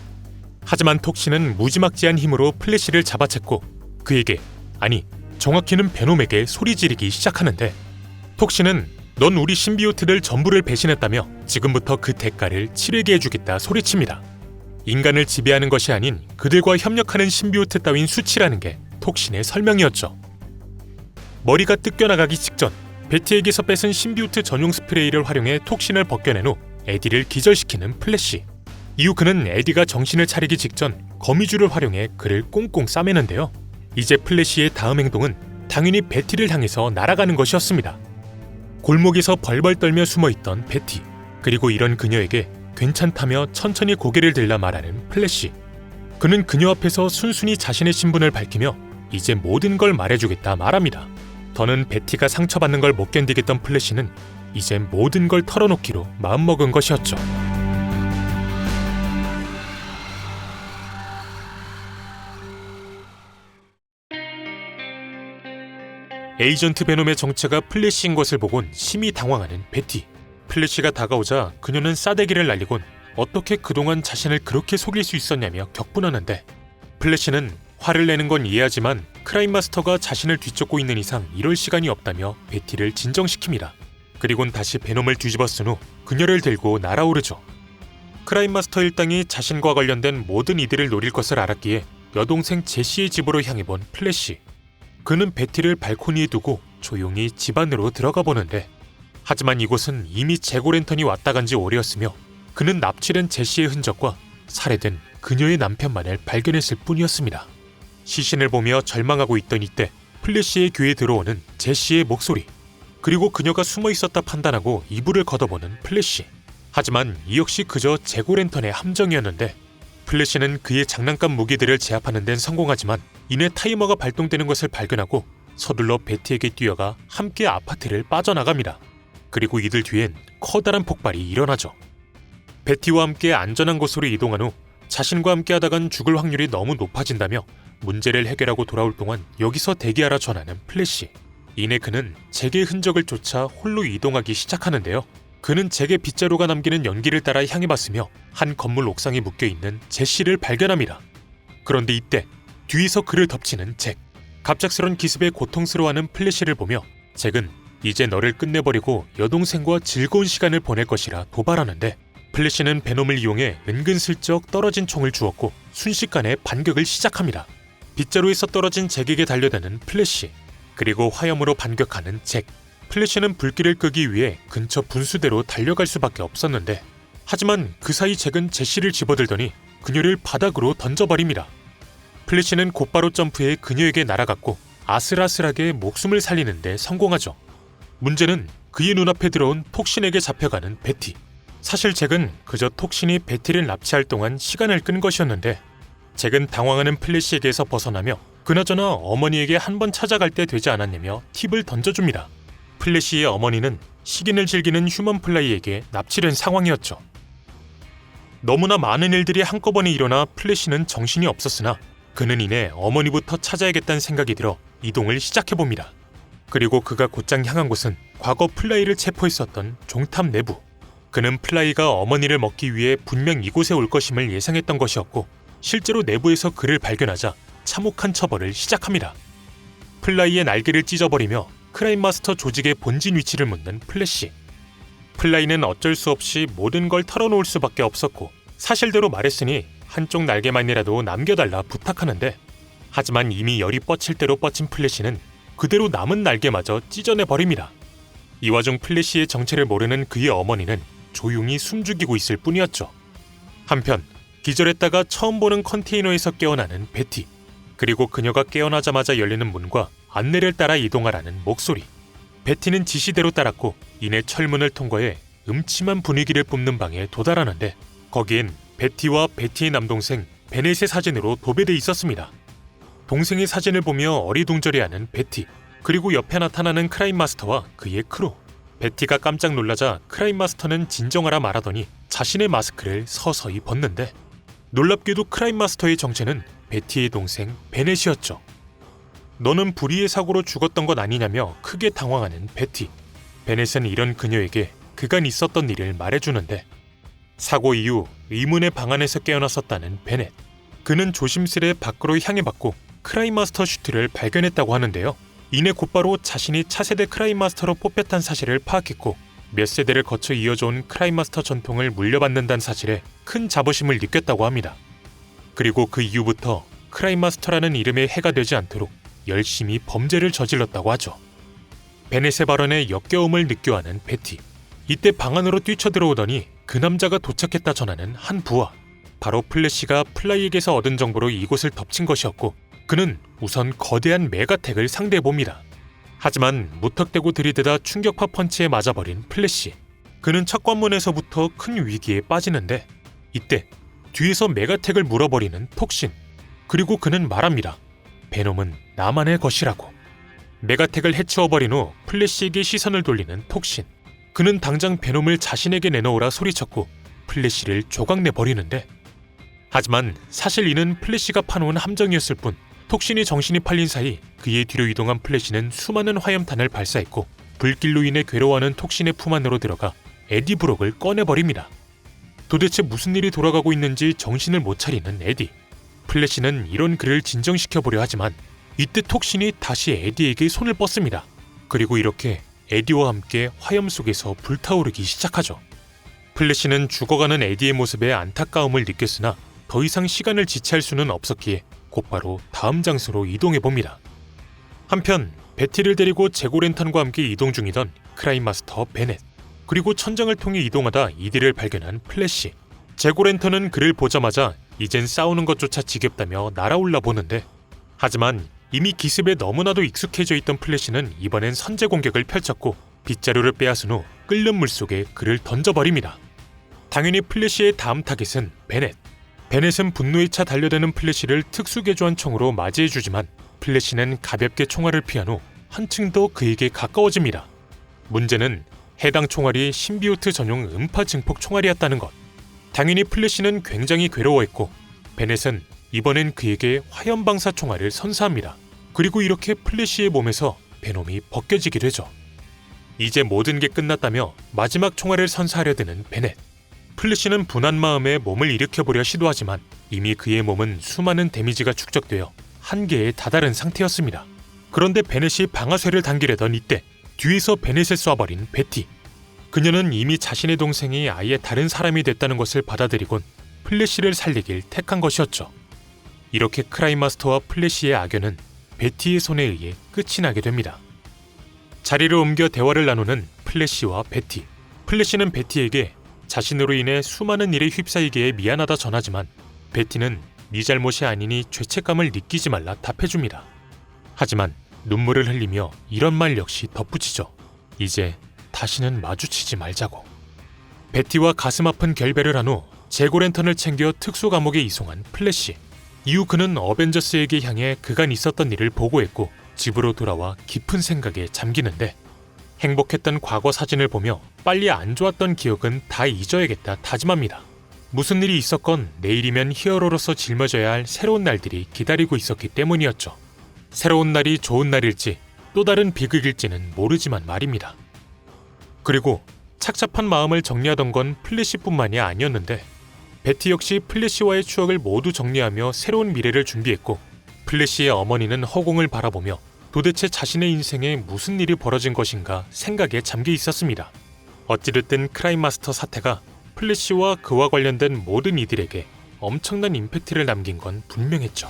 하지만 톡신은 무지막지한 힘으로 플래시를 잡아챘고 그에게, 아니 정확히는 베놈에게 소리 지르기 시작하는데 톡신은 넌 우리 신비오트들 전부를 배신했다며 지금부터 그 대가를 치르게 해주겠다 소리칩니다. 인간을 지배하는 것이 아닌 그들과 협력하는 신비오트 따윈 수치라는 게 톡신의 설명이었죠. 머리가 뜯겨나가기 직전 베티에게서 뺏은 신비오트 전용 스프레이를 활용해 톡신을 벗겨낸 후 에디를 기절시키는 플래시. 이후 그는 에디가 정신을 차리기 직전 거미줄을 활용해 그를 꽁꽁 싸매는데요. 이제 플래시의 다음 행동은 당연히 베티를 향해서 날아가는 것이었습니다. 골목에서 벌벌 떨며 숨어있던 베티. 그리고 이런 그녀에게 괜찮다며 천천히 고개를 들라 말하는 플래시. 그는 그녀 앞에서 순순히 자신의 신분을 밝히며 이제 모든 걸 말해주겠다 말합니다. 더는 베티가 상처받는 걸 못 견디겠던 플래시는 이제 모든 걸 털어놓기로 마음먹은 것이었죠. 에이전트 베놈의 정체가 플래시인 것을 보곤 심히 당황하는 베티. 플래시가 다가오자 그녀는 싸대기를 날리곤 어떻게 그동안 자신을 그렇게 속일 수 있었냐며 격분하는데 플래시는 화를 내는 건 이해하지만 크라임 마스터가 자신을 뒤쫓고 있는 이상 이럴 시간이 없다며 베티를 진정시킵니다. 그리곤 다시 베놈을 뒤집어 쓴 후 그녀를 들고 날아오르죠. 크라임 마스터 일당이 자신과 관련된 모든 이들을 노릴 것을 알았기에 여동생 제시의 집으로 향해본 플래시. 그는 베티를 발코니에 두고 조용히 집 안으로 들어가 보는데 하지만 이곳은 이미 잭오랜턴이 왔다 간 지 오래였으며 그는 납치된 제시의 흔적과 살해된 그녀의 남편만을 발견했을 뿐이었습니다. 시신을 보며 절망하고 있던 이때 플래시의 귀에 들어오는 제시의 목소리. 그리고 그녀가 숨어 있었다 판단하고 이불을 걷어보는 플래시. 하지만 이 역시 그저 잭오랜턴의 함정이었는데 플래시는 그의 장난감 무기들을 제압하는 데는 성공하지만 이내 타이머가 발동되는 것을 발견하고 서둘러 베티에게 뛰어가 함께 아파트를 빠져나갑니다. 그리고 이들 뒤엔 커다란 폭발이 일어나죠. 베티와 함께 안전한 곳으로 이동한 후 자신과 함께 하다간 죽을 확률이 너무 높아진다며 문제를 해결하고 돌아올 동안 여기서 대기하라 전하는 플래시. 이내 그는 잭의 흔적을 쫓아 홀로 이동하기 시작하는데요. 그는 잭의 빗자루가 남기는 연기를 따라 향해 봤으며 한 건물 옥상에 묶여있는 제시를 발견합니다. 그런데 이때 뒤에서 그를 덮치는 잭. 갑작스런 기습에 고통스러워하는 플래시를 보며 잭은 이제 너를 끝내버리고 여동생과 즐거운 시간을 보낼 것이라 도발하는데 플래시는 베놈을 이용해 은근슬쩍 떨어진 총을 주었고 순식간에 반격을 시작합니다. 빗자루에서 떨어진 잭에게 달려드는 플래시. 그리고 화염으로 반격하는 잭. 플래시는 불길을 끄기 위해 근처 분수대로 달려갈 수밖에 없었는데 하지만 그 사이 잭은 제시를 집어들더니 그녀를 바닥으로 던져버립니다. 플래시는 곧바로 점프해 그녀에게 날아갔고 아슬아슬하게 목숨을 살리는 데 성공하죠. 문제는 그의 눈앞에 들어온 톡신에게 잡혀가는 베티. 사실 잭은 그저 톡신이 베티를 납치할 동안 시간을 끈 것이었는데 잭은 당황하는 플래시에게서 벗어나며 그나저나 어머니에게 한 번 찾아갈 때 되지 않았냐며 팁을 던져줍니다. 플래시의 어머니는 식인을 즐기는 휴먼플라이에게 납치된 상황이었죠. 너무나 많은 일들이 한꺼번에 일어나 플래시는 정신이 없었으나 그는 이내 어머니부터 찾아야겠다는 생각이 들어 이동을 시작해봅니다. 그리고 그가 곧장 향한 곳은 과거 플라이를 체포했었던 종탑 내부. 그는 플라이가 어머니를 먹기 위해 분명 이곳에 올 것임을 예상했던 것이었고 실제로 내부에서 그를 발견하자 참혹한 처벌을 시작합니다. 플라이의 날개를 찢어버리며 크라임 마스터 조직의 본진 위치를 묻는 플래시. 플라이는 어쩔 수 없이 모든 걸 털어놓을 수밖에 없었고 사실대로 말했으니 한쪽 날개만이라도 남겨달라 부탁하는데 하지만 이미 열이 뻗칠 대로 뻗친 플래시는 그대로 남은 날개마저 찢어내버립니다. 이 와중 플래시의 정체를 모르는 그의 어머니는 조용히 숨죽이고 있을 뿐이었죠. 한편 기절했다가 처음 보는 컨테이너에서 깨어나는 베티. 그리고 그녀가 깨어나자마자 열리는 문과 안내를 따라 이동하라는 목소리. 베티는 지시대로 따랐고 이내 철문을 통과해 음침한 분위기를 뿜는 방에 도달하는데 거기엔 베티와 베티의 남동생 베넷의 사진으로 도배돼 있었습니다. 동생의 사진을 보며 어리둥절해하는 베티. 그리고 옆에 나타나는 크라임 마스터와 그의 크루. 베티가 깜짝 놀라자 크라임 마스터는 진정하라 말하더니 자신의 마스크를 서서히 벗는데 놀랍게도 크라임 마스터의 정체는 베티의 동생 베넷이었죠. 너는 불의의 사고로 죽었던 것 아니냐며 크게 당황하는 베티. 베넷은 이런 그녀에게 그간 있었던 일을 말해주는데 사고 이후 의문의 방 안에서 깨어났었다는 베넷. 그는 조심스레 밖으로 향해봤고 크라임 마스터 슈트를 발견했다고 하는데요. 이내 곧바로 자신이 차세대 크라임 마스터로 뽑혔다는 사실을 파악했고 몇 세대를 거쳐 이어져온 크라임 마스터 전통을 물려받는다는 사실에 큰 자부심을 느꼈다고 합니다. 그리고 그 이후부터 크라임 마스터라는 이름에 해가 되지 않도록 열심히 범죄를 저질렀다고 하죠. 베넷의 발언에 역겨움을 느껴하는 베티. 이때 방 안으로 뛰쳐들어오더니 그 남자가 도착했다 전하는 한 부하. 바로 플래시가 플라이에게서 얻은 정보로 이곳을 덮친 것이었고 그는 우선 거대한 메가텍을 상대해봅니다. 하지만 무턱대고 들이대다 충격파 펀치에 맞아버린 플래시. 그는 첫 관문에서부터 큰 위기에 빠지는데 이때 뒤에서 메가텍을 물어버리는 톡신. 그리고 그는 말합니다. 베놈은 나만의 것이라고. 메가텍을 해치워버린 후 플래시에게 시선을 돌리는 톡신. 그는 당장 베놈을 자신에게 내놓으라 소리쳤고 플래시를 조각내버리는데 하지만 사실 이는 플래시가 파놓은 함정이었을 뿐 톡신이 정신이 팔린 사이 그의 뒤로 이동한 플래시는 수많은 화염탄을 발사했고 불길로 인해 괴로워하는 톡신의 품 안으로 들어가 에디 브록을 꺼내버립니다. 도대체 무슨 일이 돌아가고 있는지 정신을 못 차리는 에디. 플래시는 이런 그를 진정시켜보려 하지만 이때 톡신이 다시 에디에게 손을 뻗습니다. 그리고 이렇게 에디와 함께 화염 속에서 불타오르기 시작하죠. 플래시는 죽어가는 에디의 모습에 안타까움을 느꼈으나 더 이상 시간을 지체할 수는 없었기에 곧바로 다음 장소로 이동해봅니다. 한편 베티를 데리고 제고랜턴과 함께 이동 중이던 크라임 마스터 베넷. 그리고 천장을 통해 이동하다 이디를 발견한 플래시. 제고랜턴은 그를 보자마자 이젠 싸우는 것조차 지겹다며 날아올라 보는데 하지만 이미 기습에 너무나도 익숙해져 있던 플래시는 이번엔 선제 공격을 펼쳤고 빗자루를 빼앗은 후 끓는 물속에 그를 던져버립니다. 당연히 플래시의 다음 타겟은 베넷. 베넷은 분노에 차 달려드는 플래시를 특수개조한 총으로 맞이해주지만 플래시는 가볍게 총알을 피한 후 한층 더 그에게 가까워집니다. 문제는 해당 총알이 신비우트 전용 음파 증폭 총알이었다는 것. 당연히 플래시는 굉장히 괴로워했고 베넷은 이번엔 그에게 화염방사 총알을 선사합니다. 그리고 이렇게 플래시의 몸에서 베놈이 벗겨지게 되죠. 이제 모든 게 끝났다며 마지막 총알을 선사하려 드는 베넷. 플래시는 분한 마음에 몸을 일으켜보려 시도하지만 이미 그의 몸은 수많은 데미지가 축적되어 한계에 다다른 상태였습니다. 그런데 베넷이 방아쇠를 당기려던 이때 뒤에서 베넷을 쏴버린 베티. 그녀는 이미 자신의 동생이 아예 다른 사람이 됐다는 것을 받아들이곤 플래시를 살리길 택한 것이었죠. 이렇게 크라임 마스터와 플래시의 악연은 베티의 손에 의해 끝이 나게 됩니다. 자리를 옮겨 대화를 나누는 플래시와 베티. 플래시는 베티에게 자신으로 인해 수많은 일에 휩싸이기에 미안하다 전하지만 베티는 네 잘못이 아니니 죄책감을 느끼지 말라 답해줍니다. 하지만 눈물을 흘리며 이런 말 역시 덧붙이죠. 이제 다시는 마주치지 말자고. 베티와 가슴 아픈 결별을 한 후 재고랜턴을 챙겨 특수 감옥에 이송한 플래시. 이후 그는 어벤져스에게 향해 그간 있었던 일을 보고했고 집으로 돌아와 깊은 생각에 잠기는데 행복했던 과거 사진을 보며 빨리 안 좋았던 기억은 다 잊어야겠다 다짐합니다. 무슨 일이 있었건 내일이면 히어로로서 짊어져야 할 새로운 날들이 기다리고 있었기 때문이었죠. 새로운 날이 좋은 날일지 또 다른 비극일지는 모르지만 말입니다. 그리고 착잡한 마음을 정리하던 건 플래시뿐만이 아니었는데 베티 역시 플래시와의 추억을 모두 정리하며 새로운 미래를 준비했고 플래시의 어머니는 허공을 바라보며 도대체 자신의 인생에 무슨 일이 벌어진 것인가 생각에 잠겨 있었습니다. 어찌됐든 크라임마스터 사태가 플래시와 그와 관련된 모든 이들에게 엄청난 임팩트를 남긴 건 분명했죠.